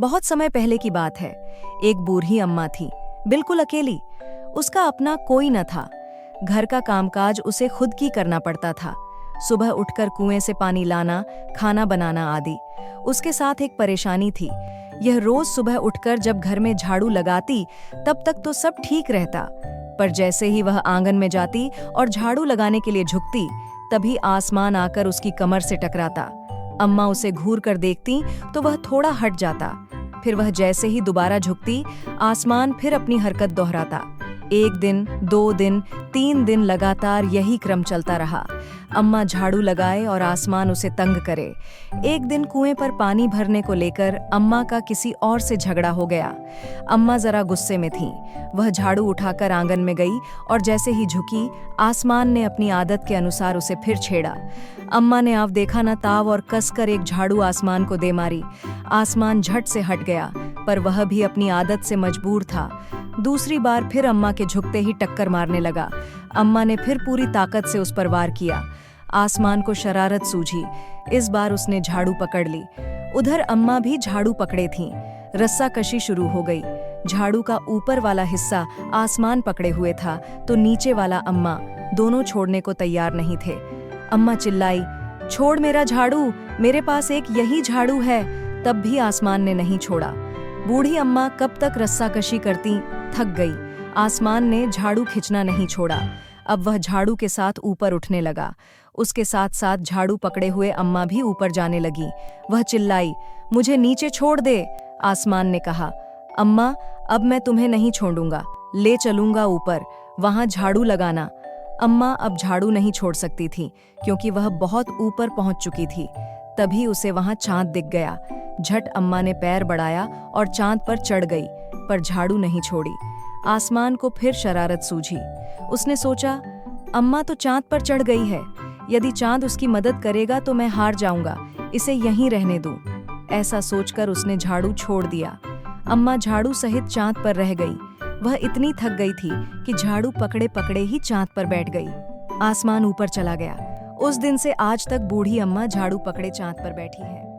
बहुत समय पहले की बात है। एक बूढ़ी अम्मा थी, बिल्कुल अकेली। उसका अपना कोई न था। घर का कामकाज उसे खुद की करना पड़ता था। सुबह उठकर कुएं से पानी लाना, खाना बनाना आदि। उसके साथ एक परेशानी थी। यह रोज सुबह उठकर जब घर में झाड़ू लगाती तब तक तो सब ठीक रहता, पर जैसे ही वह आंगन में जाती और झाड़ू लगाने के लिए झुकती, तभी आसमान आकर उसकी कमर से टकराता। अम्मा उसे घूर कर देखती तो वह थोड़ा हट जाता। फिर वह जैसे ही दोबारा झुकती, आसमान फिर अपनी हरकत दोहराता। 1 दिन, 2 दिन, 3 दिन लगातार यही क्रम चलता रहा। अम्मा झाड़ू लगाए और आसमान उसे तंग करे। एक दिन कुएं पर पानी भरने को लेकर अम्मा का किसी और से झगड़ा हो गया। अम्मा जरा गुस्से में थीं। वह झाड़ू उठाकर आंगन में गई और जैसे ही झुकी, आसमान ने अपनी आदत के अनुसार उसे फिर छेड़ा। अम्मा ने आव देखा न ताव और कसकर एक झाड़ू आसमान को दे मारी। आसमान झट से हट गया, पर वह भी अपनी आदत से मजबूर था। दूसरी बार फिर अम्मा के झुकते ही टक्कर मारने लगा। अम्मा ने फिर पूरी ताकत से उस पर वार किया। आसमान को शरारत सूझी। इस बार उसने झाड़ू पकड़ ली। उधर अम्मा भी झाड़ू पकड़े थीं। रस्साकशी शुरू हो गई। झाड़ू का ऊपर वाला हिस्सा आसमान पकड़े हुए था तो नीचे वाला अम्मा, दोनों छोड़ने को तैयार नहीं थे। अम्मा चिल्लाई, छोड़ मेरा झाड़ू, मेरे पास एक यही झाड़ू है। तब भी आसमान ने नहीं छोड़ा। बूढ़ी अम्मा कब तक रस्साकशी करती, थक गई। आसमान ने झाड़ू खींचना नहीं छोड़ा। अब वह झाड़ू के साथ ऊपर उठने लगा। उसके साथ साथ झाड़ू पकड़े हुए अम्मा भी ऊपर जाने लगी। वह चिल्लाई, मुझे नीचे छोड़ दे। आसमान ने कहा, अम्मा अब मैं तुम्हें नहीं छोड़ूंगा, ले चलूंगा ऊपर, वहां झाड़ू लगाना। अम्मा अब झाड़ू नहीं छोड़ सकती थी, क्योंकि वह बहुत ऊपर पहुंच चुकी थी। तभी उसे वहां चांद दिख गया। झट अम्मा ने पैर बढ़ाया और चांद पर चढ़ गई, पर झाड़ू नहीं छोड़ी। आसमान को फिर शरारत सूझी। उसने सोचा, अम्मा तो चांद पर चढ़ गई है, यदि चांद उसकी मदद करेगा तो मैं हार जाऊंगा, इसे यहीं रहने दूं। ऐसा सोचकर उसने झाड़ू छोड़ दिया। अम्मा झाड़ू सहित चांद पर रह गई। वह इतनी थक गई थी कि झाड़ू पकड़े पकड़े ही चांद पर बैठ गई। आसमान ऊपर चला गया। उस दिन से आज तक बूढ़ी अम्मा झाड़ू पकड़े चांद पर बैठी है।